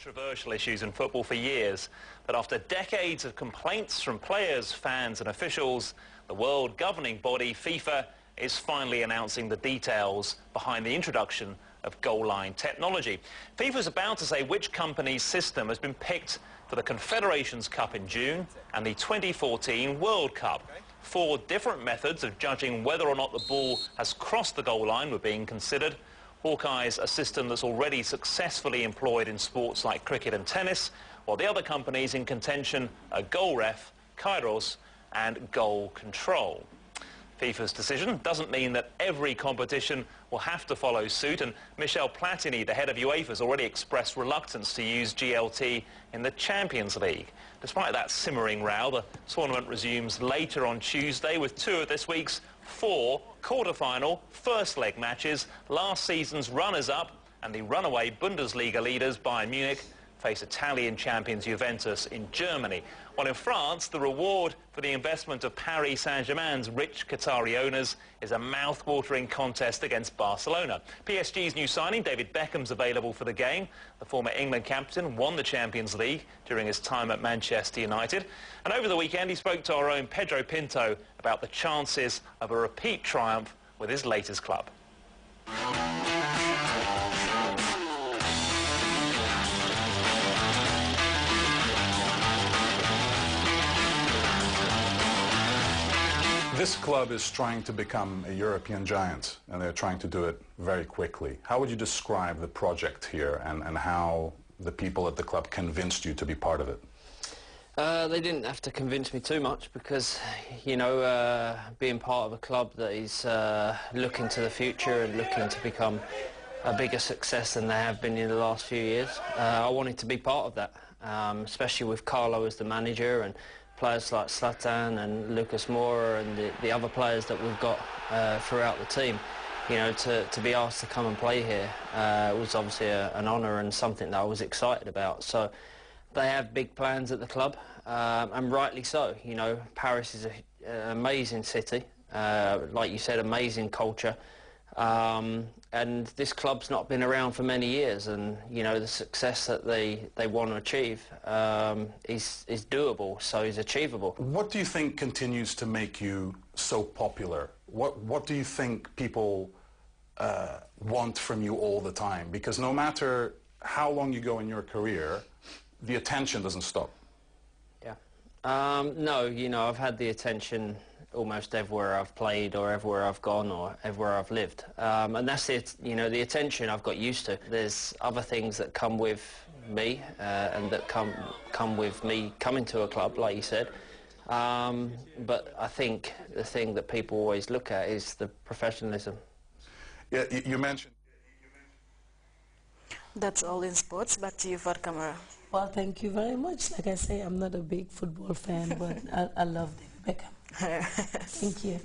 Controversial issues in football for years, but after decades of complaints from players, fans and officials, the world governing body, FIFA, is finally announcing the details behind the introduction of goal line technology. FIFA is about to say which company's system has been picked for the Confederations Cup in June and the 2014 World Cup. 4 different methods of judging whether or not the ball has crossed the goal line were being considered. Hawkeye's a system that's already successfully employed in sports like cricket and tennis, while the other companies in contention are Goal Ref, Kairos and Goal Control. FIFA's decision doesn't mean that every competition will have to follow suit, and Michel Platini, the head of UEFA, has already expressed reluctance to use GLT in the Champions League. Despite that simmering row, the tournament resumes later on Tuesday with 2 of this week's 4 quarter-final first leg matches. Last season's runners-up and the runaway Bundesliga leaders Bayern Munich face Italian champions Juventus in Germany. While in France, the reward for the investment of Paris Saint-Germain's rich Qatari owners is a mouth-watering contest against Barcelona. PSG's new signing, David Beckham's available for the game. The former England captain won the Champions League during his time at Manchester United. And over the weekend, he spoke to our own Pedro Pinto about the chances of a repeat triumph with his latest club. This club is trying to become a European giant, and they're trying to do it very quickly. How would you describe the project here and how the people at the club convinced you to be part of it? They didn't have to convince me too much because, you know, being part of a club that is looking to the future and looking to become a bigger success than they have been in the last few years, I wanted to be part of that, especially with Carlo as the manager and players like Zlatan and Lucas Moura and the other players that we've got throughout the team. You know, to be asked to come and play here was obviously an honour and something that I was excited about. So they have big plans at the club, and rightly so. You know, Paris is an amazing city, like you said, amazing culture. And this club's not been around for many years, and you know the success that they want to achieve is doable, so is achievable. What do you think continues to make you so popular? What do you think people want from you all the time? Because no matter how long you go in your career, the attention doesn't stop. Yeah. No, you know, I've had the attention almost everywhere I've played or everywhere I've gone or everywhere I've lived. And that's it, you know, the attention I've got used to. There's other things that come with me and that come with me coming to a club, like you said. But I think the thing that people always look at is the professionalism. Yeah, you mentioned... That's all in sports. Back to you for the camera. Well, thank you very much. Like I say, I'm not a big football fan, but I love David Beckham. Thank you.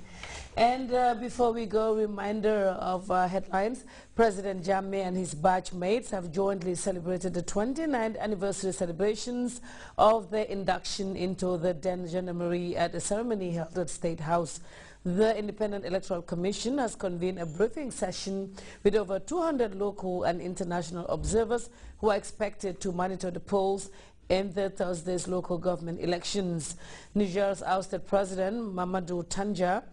And before we go, reminder of headlines. President Jammeh and his batchmates have jointly celebrated the 29th anniversary celebrations of their induction into the Den Gendarmerie at a ceremony held at State House. The Independent Electoral Commission has convened a briefing session with over 200 local and international observers who are expected to monitor the polls in the Thursday's local government elections. Niger's ousted president, Mamadou Tanja,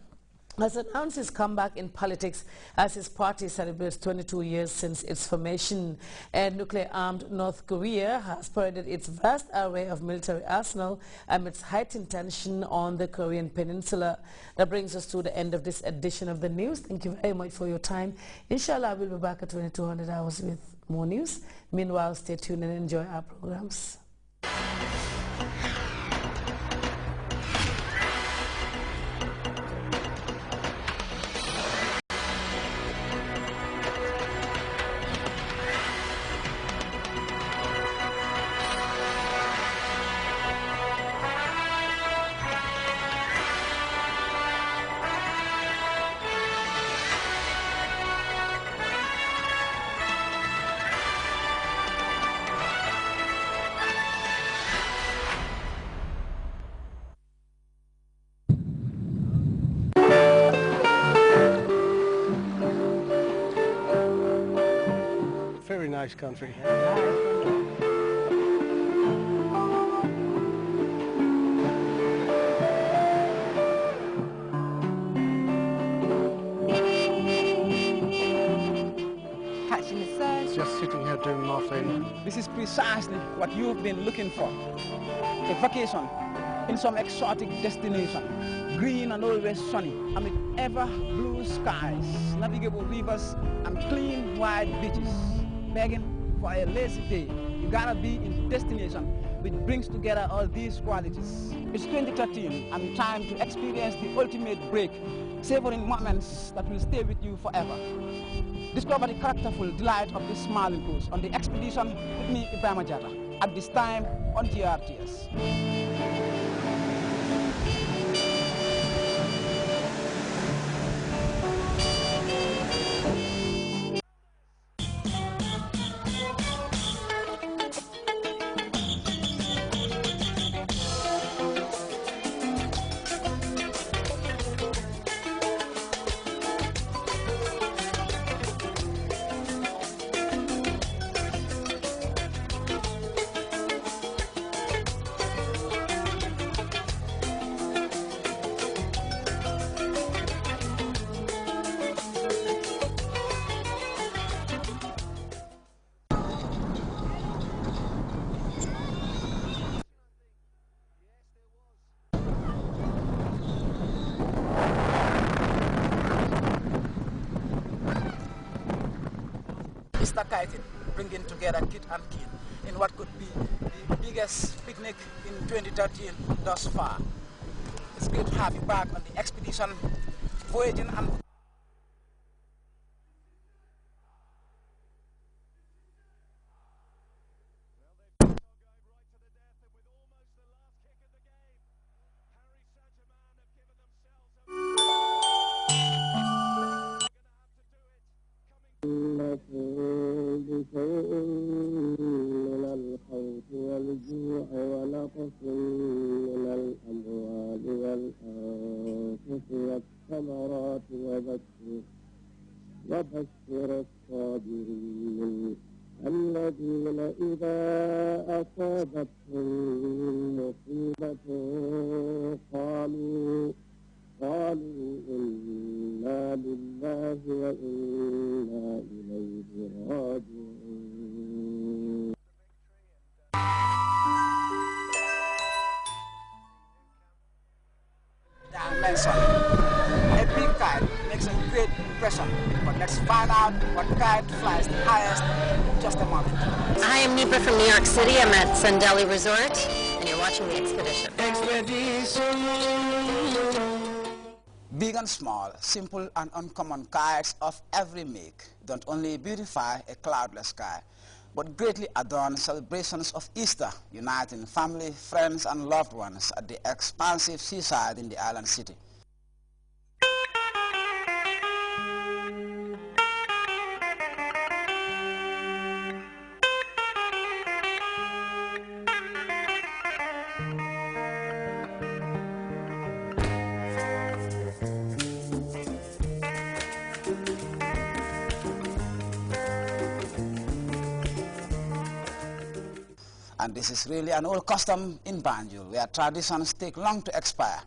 has announced his comeback in politics as his party celebrates 22 years since its formation. And nuclear-armed North Korea has paraded its vast array of military arsenal amidst heightened tension on the Korean peninsula. That brings us to the end of this edition of the news. Thank you very much for your time. Inshallah, we'll be back at 2200 hours with more news. Meanwhile, stay tuned and enjoy our programs. Very nice country. This is precisely what you've been looking for. A vacation in some exotic destination, green and always sunny, amid ever blue skies, navigable rivers, and clean white beaches. Begging for a lazy day, you gotta be in destination which brings together all these qualities. It's 2013 and time to experience the ultimate break, savoring moments that will stay with you forever. Discover the characterful delight of this smiling coast on the expedition with me, Ibrahim Jata, at this time on GRTS. Mr. Kiting, bringing together kit and kin in what could be the biggest picnic in 2013 thus far. It's great to have you back on the expedition, voyaging and من الخوف والجوع ونقص من الأموال والأنفس والثمرات وبشر الصابرين الذين إذا أصابتهم مصيبة قالوا إنا لله وإنا إليه راجعون. Dimension. A big kite makes a great impression, but let's find out what kite flies the highest in just a moment. Hi, I'm Nipa from New York City. I'm at Sandeli Resort, and you're watching The Expedition. Big and small, simple and uncommon kites of every make don't only beautify a cloudless sky, but greatly adorn celebrations of Easter, uniting family, friends, and loved ones at the expansive seaside in the island city. And this is really an old custom in Banjul, where traditions take long to expire.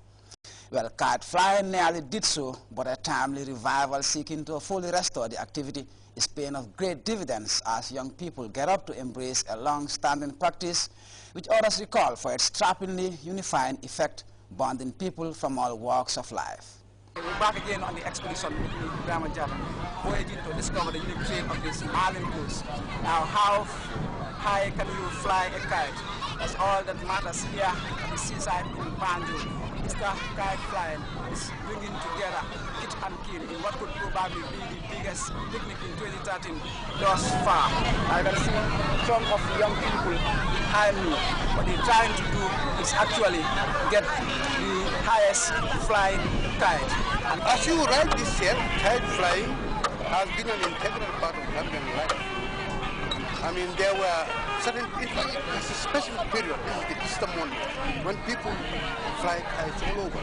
Well, kite flying nearly did so, but a timely revival seeking to fully restore the activity is paying of great dividends as young people get up to embrace a long-standing practice which others recall for its strappingly unifying effect, bonding people from all walks of life. We're back again on the expedition with me, Ibrahim Jata, voyaging to discover the unique shape of this island coast. Now, how high can you fly a kite? That's all that matters here at the seaside in Banjul. Mr. Kite Flying is bringing together kit and kin in what could probably be the biggest picnic in 2013 thus far. I can see some of the young people behind me. What they're trying to do is actually get the highest flying kite. And as you right this year, kite flying has been an integral part of Gambian life. I mean, there were certain, in fact, it's a special period, this is the Easter Monday, when people fly kites all over.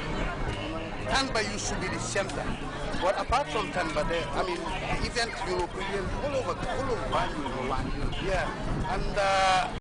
Tanba used to be the center, but apart from Tanba, there, I mean, the event European all over Banjul, yeah, and